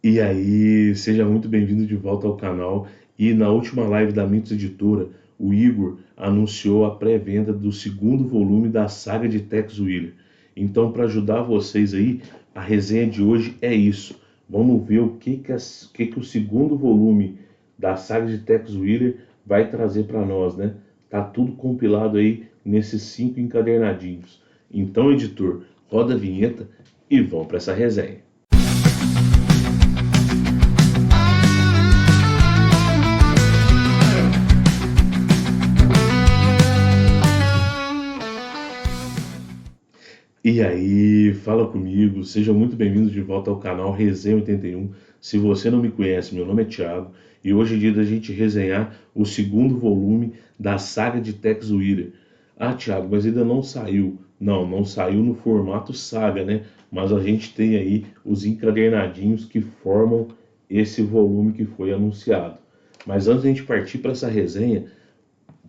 E aí, seja muito bem-vindo de volta ao canal. E na última live da Mitos Editora, o Igor anunciou a pré-venda do segundo volume da saga de Tex Willer. Então, para ajudar vocês aí, a resenha de hoje é isso. Vamos ver o que o segundo volume da saga de Tex Willer vai trazer para nós, né? Tá tudo compilado aí nesses 5 encadernadinhos. Então, editor, roda a vinheta e vamos para essa resenha. E aí, fala comigo, seja muito bem-vindo de volta ao canal Resenha 81. Se você não me conhece, meu nome é Thiago e hoje é dia da gente resenhar o segundo volume da saga de Tex Willer. Ah, Thiago, mas ainda não saiu. Não, não saiu no formato saga, né? Mas a gente tem aí os encadernadinhos que formam esse volume que foi anunciado. Mas antes de a gente partir para essa resenha,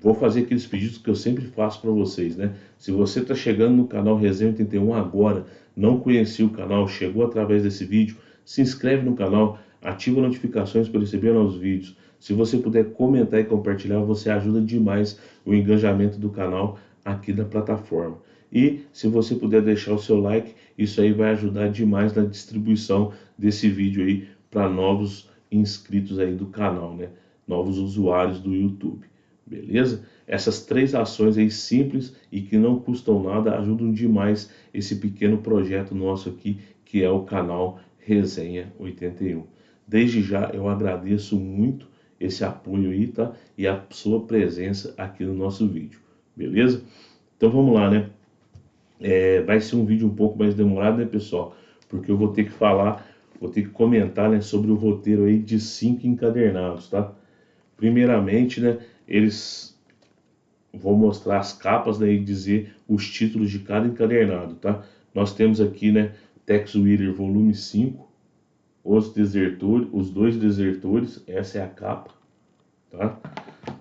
vou fazer aqueles pedidos que eu sempre faço para vocês, né? Se você está chegando no canal Resenha 81 agora, não conhecia o canal, chegou através desse vídeo, se inscreve no canal, ativa notificações para receber novos vídeos. Se você puder comentar e compartilhar, você ajuda demais o engajamento do canal aqui da plataforma. E se você puder deixar o seu like, isso aí vai ajudar demais na distribuição desse vídeo aí para novos inscritos aí do canal, né? Novos usuários do YouTube. Beleza? Essas 3 ações aí simples e que não custam nada ajudam demais esse pequeno projeto nosso aqui, que é o canal Resenha 81. Desde já eu agradeço muito esse apoio aí, tá? E a sua presença aqui no nosso vídeo. Beleza? Então vamos lá, né? Vai ser um vídeo um pouco mais demorado, né, pessoal? Porque eu vou ter que falar, vou ter que comentar, né, sobre o roteiro aí de 5 encadernados, tá? Primeiramente, né, eles vão mostrar as capas, né, e dizer os títulos de cada encadernado, tá? Nós temos aqui, né, Tex Willer volume 5, Os Desertores, Os Dois Desertores, essa é a capa, tá?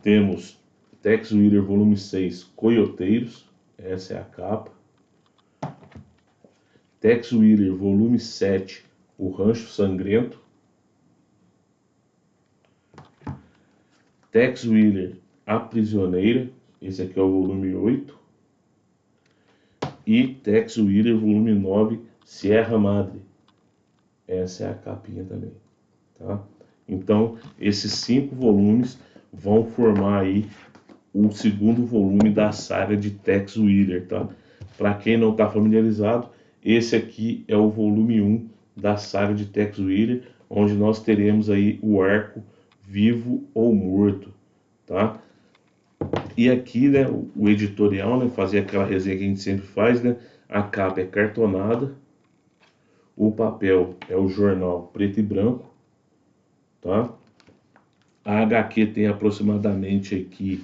Temos Tex Willer volume 6, Coioteiros, essa é a capa. Tex Willer volume 7, O Rancho Sangrento. Tex Willer, A Prisioneira, esse aqui é o volume 8. E Tex Willer, volume 9, Sierra Madre. Essa é a capinha também, tá? Então, esses 5 volumes vão formar aí o segundo volume da saga de Tex Willer, tá? Para quem não está familiarizado, esse aqui é o volume 1 da saga de Tex Willer, onde nós teremos aí o arco Vivo ou Morto, tá? E aqui, né, o editorial, né, fazer aquela resenha que a gente sempre faz, né? A capa é cartonada, o papel é o jornal preto e branco, tá? A HQ tem aproximadamente aqui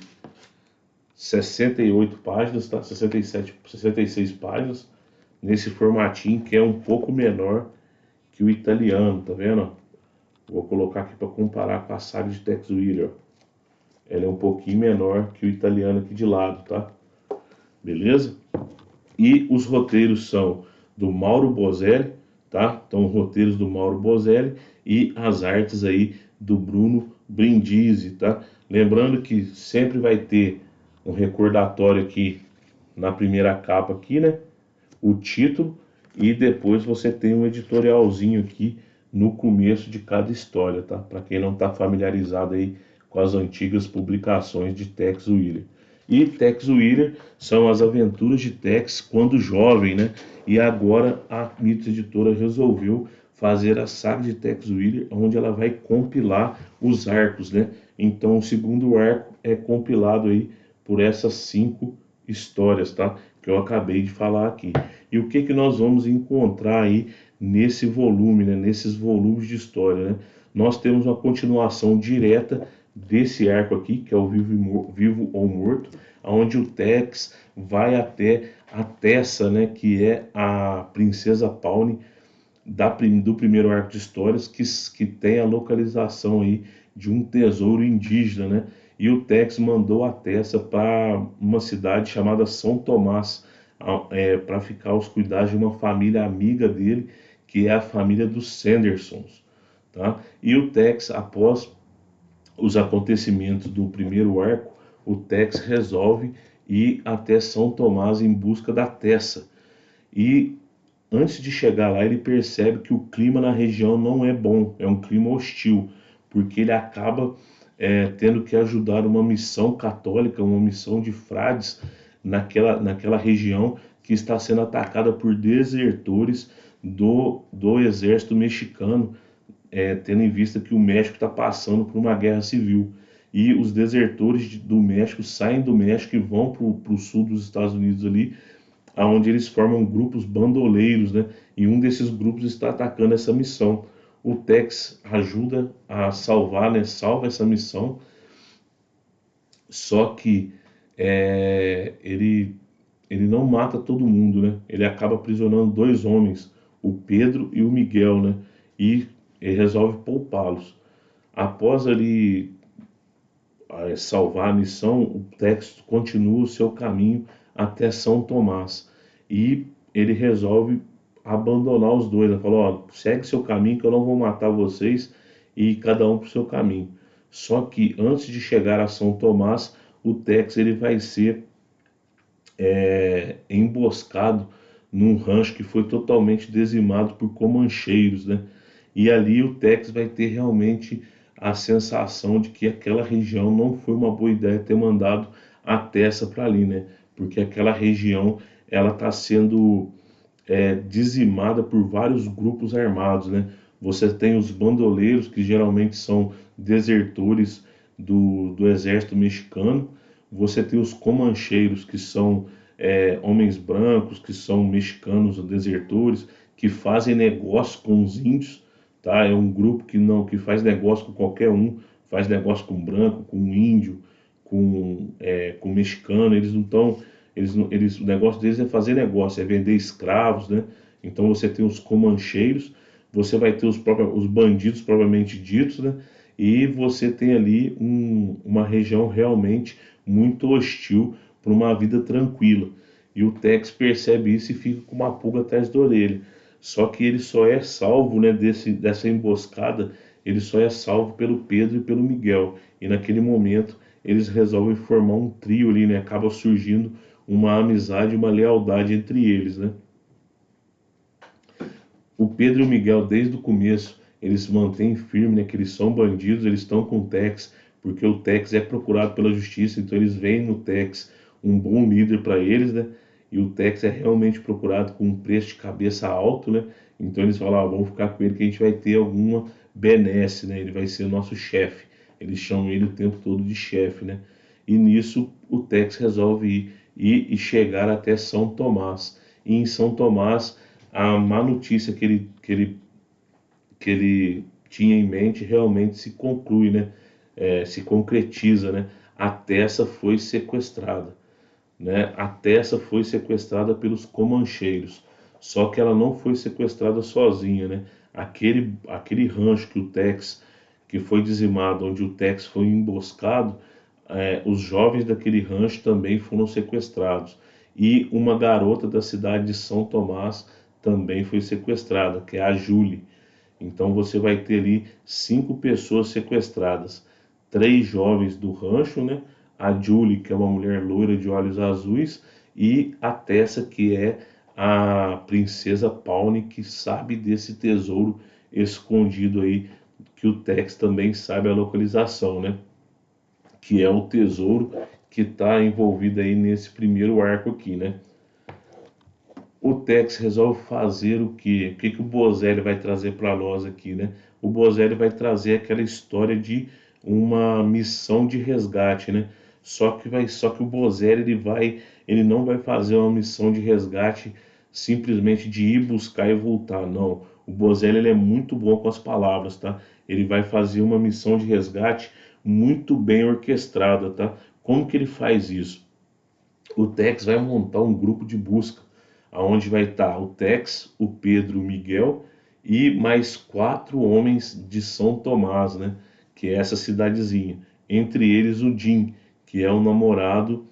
68 páginas, tá? 67, 66 páginas, nesse formatinho que é um pouco menor que o italiano, tá vendo? Vou colocar aqui para comparar com a saga de Tex Willer. Ela é um pouquinho menor que o italiano aqui de lado, tá? Beleza? E os roteiros são do Mauro Bozelli, tá? Então, roteiros do Mauro Bozelli e as artes aí do Bruno Brindisi, tá? Lembrando que sempre vai ter um recordatório aqui na primeira capa aqui, né? O título e depois você tem um editorialzinho aqui no começo de cada história, tá? Para quem não está familiarizado aí com as antigas publicações de Tex Willer. E Tex Willer são as aventuras de Tex quando jovem, né? E agora a Mitos Editora resolveu fazer a saga de Tex Willer, onde ela vai compilar os arcos, né? Então o segundo arco é compilado aí por essas 5 histórias, tá? Que eu acabei de falar aqui. E o que que nós vamos encontrar aí nesse volume, né? Nesses volumes de história, né? Nós temos uma continuação direta desse arco aqui, que é o Vivo ou Morto, onde o Tex vai até a Tessa, né, que é a princesa Pawnee do primeiro arco de histórias, que tem a localização aí de um tesouro indígena, né? E o Tex mandou a Tessa para uma cidade chamada São Tomás, para ficar aos cuidados de uma família amiga dele, que é a família dos Sandersons, tá? E o Tex, após os acontecimentos do primeiro arco, o Tex resolve ir até São Tomás em busca da Tessa. E antes de chegar lá, ele percebe que o clima na região não é bom, é um clima hostil, porque ele acaba tendo que ajudar uma missão católica, uma missão de frades naquela região que está sendo atacada por desertores do exército mexicano, tendo em vista que o México está passando por uma guerra civil. E os desertores do México saem do México e vão para o sul dos Estados Unidos ali, onde eles formam grupos bandoleiros, né? E um desses grupos está atacando essa missão. O Tex ajuda a salvar, né? Salva essa missão, só que ele não mata todo mundo, né? Ele acaba aprisionando dois homens, o Pedro e o Miguel, né? E ele resolve poupá-los. Após ali salvar a missão, o Tex continua o seu caminho até São Tomás e ele resolve abandonar os dois. Ele falou: ó, segue seu caminho que eu não vou matar vocês, e cada um para o seu caminho. Só que antes de chegar a São Tomás, o Tex ele vai ser emboscado num rancho que foi totalmente dizimado por comancheiros, né? E ali o Tex vai ter realmente a sensação de que aquela região não foi uma boa ideia ter mandado a Tessa para ali, né? Porque aquela região ela está sendo dizimada por vários grupos armados, né? Você tem os bandoleiros, que geralmente são desertores do exército mexicano. Você tem os comancheiros, que são homens brancos, que são mexicanos, desertores, que fazem negócio com os índios, tá? É um grupo que faz negócio com qualquer um, faz negócio com branco, com índio, com mexicano. Eles não estão, o negócio deles é fazer negócio, é vender escravos, né? Então você tem os comancheiros, você vai ter os bandidos propriamente ditos, né? E você tem ali uma região realmente muito hostil para uma vida tranquila. E o Tex percebe isso e fica com uma pulga atrás da orelha. Só que ele só é salvo, né, dessa emboscada, ele só é salvo pelo Pedro e pelo Miguel. E naquele momento eles resolvem formar um trio ali, né? Acaba surgindo uma amizade, uma lealdade entre eles, né? O Pedro e o Miguel, desde o começo, eles mantêm firme, né, que eles são bandidos, eles estão com o Tex, porque o Tex é procurado pela justiça, então eles veem no Tex um bom líder para eles, né? E o Tex é realmente procurado com um preço de cabeça alto, né? Então eles falam: ah, vamos ficar com ele que a gente vai ter alguma benesse, né? Ele vai ser o nosso chefe. Eles chamam ele o tempo todo de chefe, né? E nisso o Tex resolve ir e chegar até São Tomás. E em São Tomás, a má notícia que ele tinha em mente realmente se conclui, né? Se concretiza, né? A Tessa foi sequestrada, né? A Tessa foi sequestrada pelos comancheiros, só que ela não foi sequestrada sozinha, né? Aquele rancho que foi dizimado, onde o Tex foi emboscado, os jovens daquele rancho também foram sequestrados. E uma garota da cidade de São Tomás também foi sequestrada, que é a Julie. Então você vai ter ali 5 pessoas sequestradas, 3 jovens do rancho, né? A Julie, que é uma mulher loira de olhos azuis, e a Tessa, que é a princesa Pawnee, que sabe desse tesouro escondido aí, que o Tex também sabe a localização, né? Que é o tesouro que está envolvido aí nesse primeiro arco aqui, né? O Tex resolve fazer o quê? O que que o Bozelli vai trazer para nós aqui, né? O Bozelli vai trazer aquela história de uma missão de resgate, né? Só que o Bozelli ele não vai fazer uma missão de resgate simplesmente de ir buscar e voltar, não. O Bozelli ele é muito bom com as palavras, tá? Ele vai fazer uma missão de resgate muito bem orquestrada, tá? Como que ele faz isso? O Tex vai montar um grupo de busca, aonde vai estar o Tex, o Pedro, o Miguel e mais 4 homens de São Tomás, né? Que é essa cidadezinha. Entre eles o Jim, que é o namorado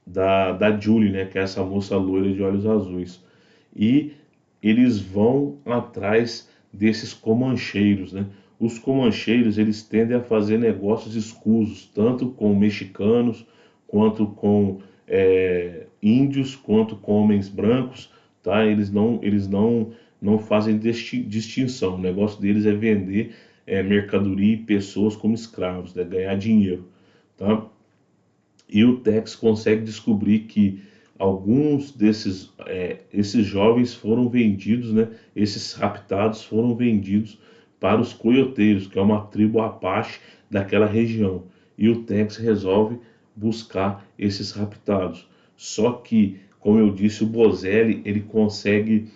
da Julie, né? Que é essa moça loira de olhos azuis. E eles vão atrás desses comancheiros, né? Os comancheiros, eles tendem a fazer negócios escusos, tanto com mexicanos, quanto com índios, quanto com homens brancos, tá? Eles não fazem distinção. O negócio deles é vender mercadoria e pessoas como escravos, né? Ganhar dinheiro, tá? E o Tex consegue descobrir que alguns esses jovens foram vendidos, né? Esses raptados foram vendidos para os coioteiros, que é uma tribo Apache daquela região. E o Tex resolve buscar esses raptados. Só que, como eu disse, o Bozelli ele consegue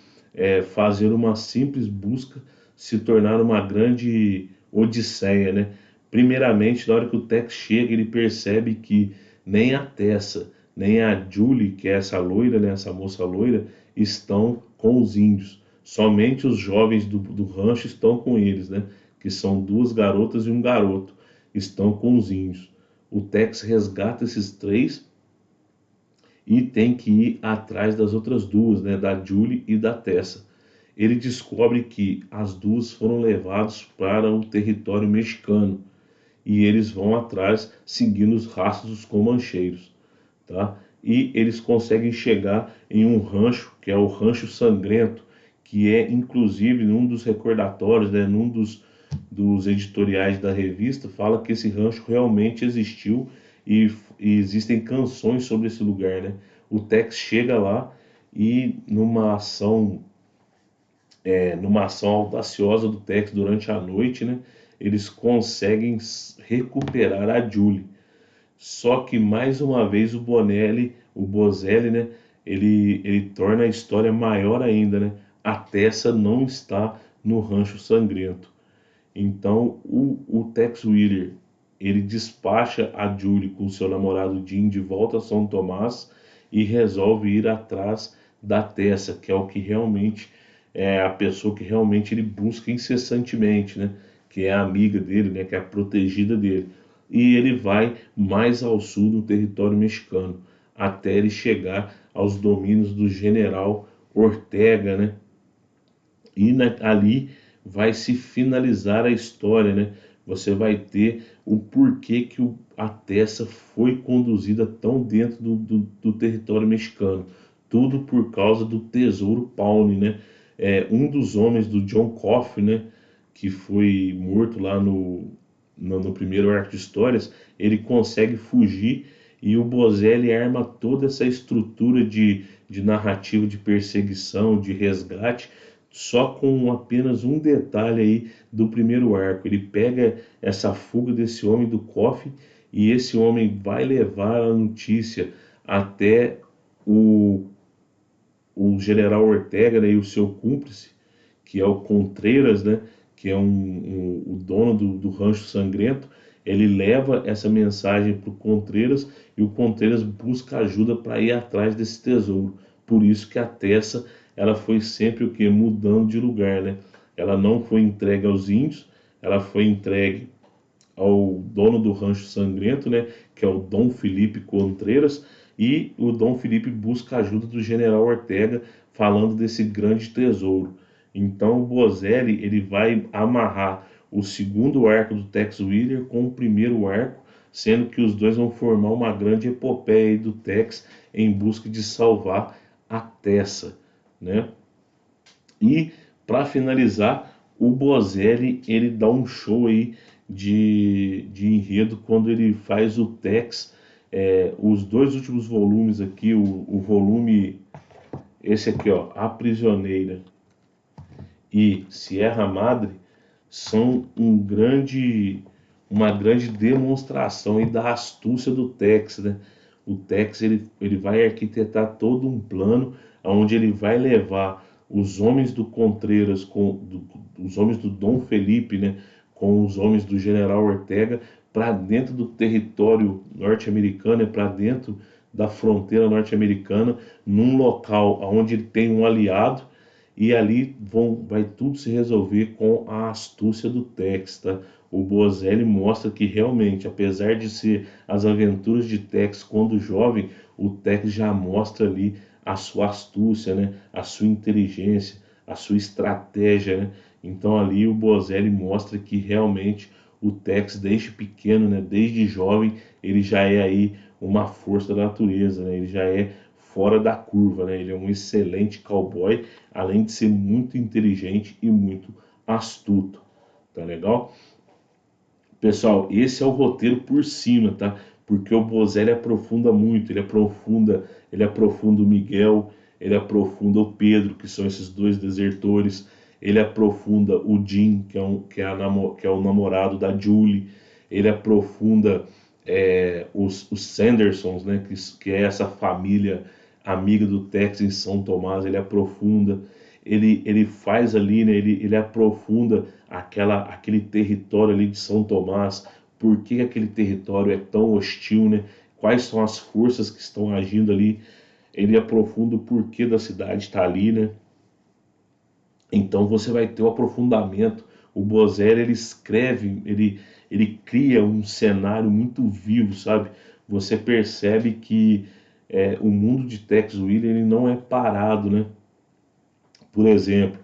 fazer uma simples busca se tornar uma grande odisseia, né? Primeiramente, na hora que o Tex chega, ele percebe que nem a Tessa, nem a Julie, que é essa loira, né, essa moça loira, estão com os índios. Somente os jovens do rancho estão com eles, né? Que são duas garotas e um garoto, estão com os índios. O Tex resgata esses três e tem que ir atrás das outras duas, né? Da Julie e da Tessa. Ele descobre que as duas foram levadas para o território mexicano e eles vão atrás seguindo os rastros dos comancheiros, tá? E eles conseguem chegar em um rancho, que é o Rancho Sangrento, que é inclusive num dos recordatórios, né, num dos editoriais da revista, fala que esse rancho realmente existiu e existem canções sobre esse lugar, né? O Tex chega lá e numa ação audaciosa do Tex durante a noite, né, eles conseguem recuperar a Julie. Só que mais uma vez o Bozelli, né, ele torna a história maior ainda, né? A Tessa não está no Rancho Sangrento. Então o Tex Wheeler ele despacha a Julie com seu namorado Jim de volta a São Tomás e resolve ir atrás da Tessa, que é o que realmente é a pessoa que realmente ele busca incessantemente, né? Que é a amiga dele, né? Que é a protegida dele. E ele vai mais ao sul do território mexicano, até ele chegar aos domínios do general Ortega, né? E ali vai se finalizar a história, né? Você vai ter o porquê que a Tessa foi conduzida tão dentro do território mexicano. Tudo por causa do tesouro Pawnee, né? Um dos homens do John Coffey, né? Que foi morto lá no primeiro arco de histórias, ele consegue fugir e o Bozelli arma toda essa estrutura de narrativa de perseguição, de resgate, só com apenas um detalhe aí do primeiro arco. Ele pega essa fuga desse homem do cofre e esse homem vai levar a notícia até o, o general Ortega, né, e o seu cúmplice, que é o Contreras, né, que é o dono do Rancho Sangrento. Ele leva essa mensagem para o Contreras e o Contreras busca ajuda para ir atrás desse tesouro. Por isso que a Tessa ela foi sempre o que mudando de lugar, né? Ela não foi entregue aos índios, ela foi entregue ao dono do Rancho Sangrento, né? Que é o Dom Felipe Contreras, e o Dom Felipe busca a ajuda do general Ortega falando desse grande tesouro. Então o Bozelli ele vai amarrar o segundo arco do Tex Wheeler com o primeiro arco, sendo que os dois vão formar uma grande epopeia do Tex em busca de salvar a Tessa, né? E para finalizar, o Bozelli ele dá um show aí de enredo quando ele faz o Tex, os dois últimos volumes aqui, o volume esse aqui, ó, A Prisioneira e Sierra Madre, são uma grande demonstração aí da astúcia do Tex, né? O Tex ele vai arquitetar todo um plano onde ele vai levar os homens do Contreras os homens do Dom Felipe, né, com os homens do General Ortega para dentro do território norte-americano, para dentro da fronteira norte-americana, num local onde ele tem um aliado e ali vai tudo se resolver com a astúcia do Tex, tá? O Bozelli mostra que realmente, apesar de ser as aventuras de Tex quando jovem, o Tex já mostra ali a sua astúcia, né? A sua inteligência, a sua estratégia, né? Então ali o Bozelli mostra que realmente o Tex desde pequeno, né, desde jovem, ele já é aí uma força da natureza, né, ele já é fora da curva, né, ele é um excelente cowboy, além de ser muito inteligente e muito astuto, tá legal? Pessoal, esse é o roteiro por cima, tá? Porque o Bozelli aprofunda muito, ele aprofunda o Miguel, ele aprofunda o Pedro, que são esses dois desertores, ele aprofunda o Jim, que é o namorado da Julie, ele aprofunda os Sandersons, né? Que é essa família amiga do Tex em São Tomás, ele aprofunda, ele faz ali, né? Ele aprofunda aquele território ali de São Tomás, por que aquele território é tão hostil, né? Quais são as forças que estão agindo ali, ele aprofunda o porquê da cidade estar ali, né? Então você vai ter o aprofundamento. O Bozelli, ele escreve, ele cria um cenário muito vivo, sabe? Você percebe que o mundo de Tex Willer ele não é parado, né? Por exemplo,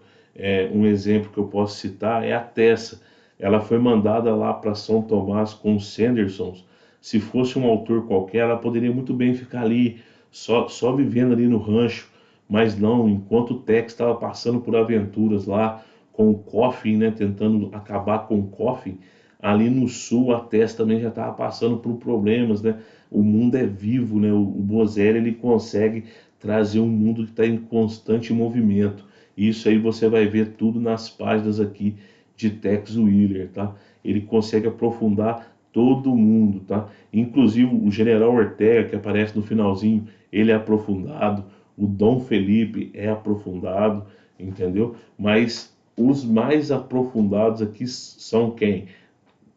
um exemplo que eu posso citar é a Tessa. Ela foi mandada lá para São Tomás com os Sandersons. Se fosse um autor qualquer, ela poderia muito bem ficar ali, só vivendo ali no rancho. Mas não, enquanto o Tex estava passando por aventuras lá com o Coffin, né, tentando acabar com o Coffin, ali no sul a Tess também já estava passando por problemas, né? O mundo é vivo, né? O Bozelli ele consegue trazer um mundo que está em constante movimento. Isso aí você vai ver tudo nas páginas aqui de Tex Willer, tá? Ele consegue aprofundar todo mundo, tá? Inclusive o General Ortega, que aparece no finalzinho, ele é aprofundado, o Dom Felipe é aprofundado, entendeu? Mas os mais aprofundados aqui são quem?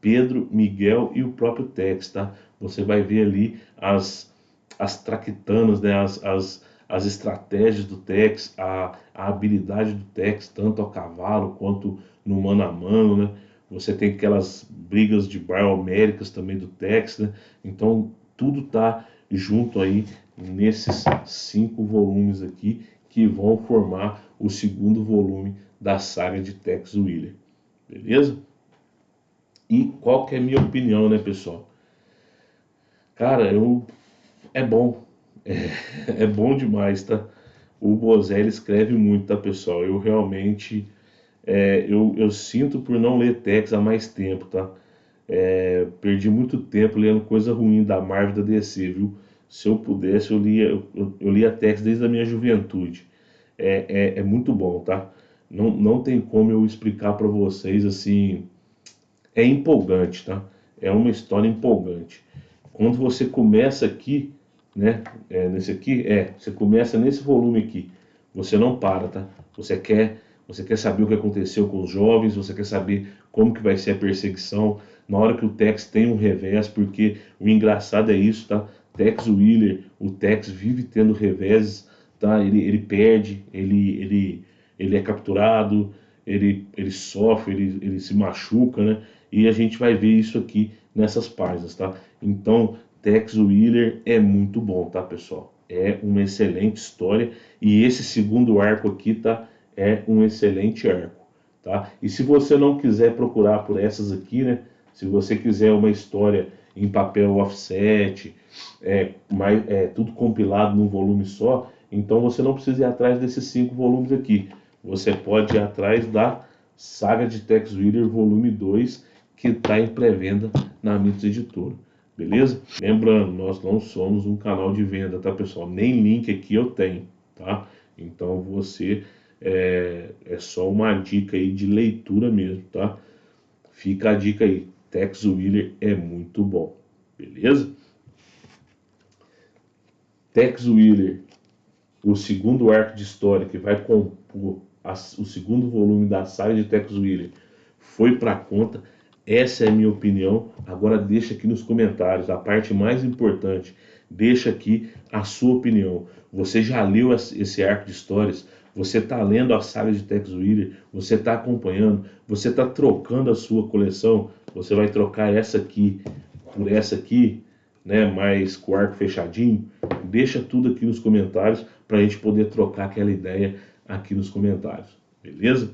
Pedro, Miguel e o próprio Tex, tá? Você vai ver ali as traquitanas, né? As estratégias do Tex, a habilidade do Tex, tanto a cavalo quanto no mano a mano, né? Você tem aquelas brigas de bar homéricas também do Tex, né? Então tudo tá junto aí nesses 5 volumes aqui que vão formar o segundo volume da saga de Tex Willer, beleza? E qual que é a minha opinião, né, pessoal? Cara, é bom, é bom demais, tá? O Bozelli escreve muito, tá, pessoal? Eu realmente, eu sinto por não ler Tex há mais tempo, tá? Perdi muito tempo lendo coisa ruim da Marvel e da DC, viu? Se eu pudesse, eu lia Tex desde a minha juventude. É muito bom, tá? Não tem como eu explicar para vocês assim. É empolgante, tá? É uma história empolgante. Quando você começa aqui, né? Nesse aqui, você começa nesse volume aqui. Você não para, tá? Você quer saber o que aconteceu com os jovens, você quer saber como que vai ser a perseguição, na hora que o Tex tem um revés, porque o engraçado é isso, tá? Tex Willer, o Tex vive tendo reveses, tá? Ele perde, ele é capturado, ele sofre, ele se machuca, né? E a gente vai ver isso aqui nessas páginas, tá? Então, Tex Willer é muito bom, tá, pessoal? É uma excelente história e esse segundo arco aqui, tá? É um excelente arco, tá? E se você não quiser procurar por essas aqui, né? Se você quiser uma história em papel offset, tudo compilado num volume só, então você não precisa ir atrás desses 5 volumes aqui. Você pode ir atrás da Saga de Tex Willer, volume 2, que está em pré-venda na Mitos Editora. Beleza? Lembrando, nós não somos um canal de venda, tá, pessoal? Nem link aqui eu tenho, tá? Então você é só uma dica aí de leitura mesmo, tá? Fica a dica aí. Tex Willer é muito bom. Beleza? Tex Willer, o segundo arco de história que vai compor o segundo volume da saga de Tex Willer, foi para conta. Essa é a minha opinião. Agora deixa aqui nos comentários, a parte mais importante. Deixa aqui a sua opinião. Você já leu esse arco de histórias? Você está lendo a saga de Tex Willer? Você está acompanhando? Você está trocando a sua coleção? Você vai trocar essa aqui por essa aqui, né? Mais com o arco fechadinho? Deixa tudo aqui nos comentários para a gente poder trocar aquela ideia aqui nos comentários. Beleza?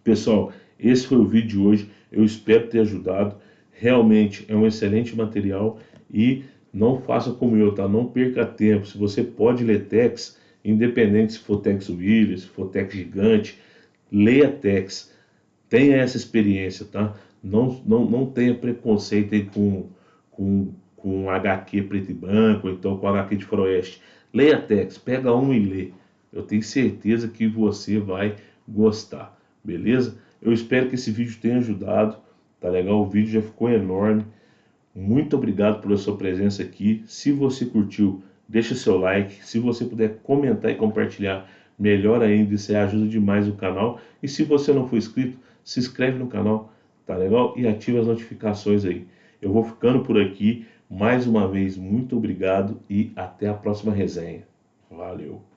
Pessoal, esse foi o vídeo de hoje. Eu espero ter ajudado. Realmente é um excelente material e não faça como eu, tá? Não perca tempo. Se você pode ler Tex, independente se for Tex Williams, se for Tex Gigante, leia Tex. Tenha essa experiência, tá? Não tenha preconceito aí com HQ preto e branco, ou então com HQ de faroeste. Leia Tex, pega um e lê. Eu tenho certeza que você vai gostar, beleza? Eu espero que esse vídeo tenha ajudado, tá legal? O vídeo já ficou enorme. Muito obrigado pela sua presença aqui. Se você curtiu, deixa seu like. Se você puder comentar e compartilhar, melhor ainda, isso ajuda demais o canal. E se você não for inscrito, se inscreve no canal, tá legal? E ativa as notificações aí. Eu vou ficando por aqui. Mais uma vez, muito obrigado e até a próxima resenha. Valeu!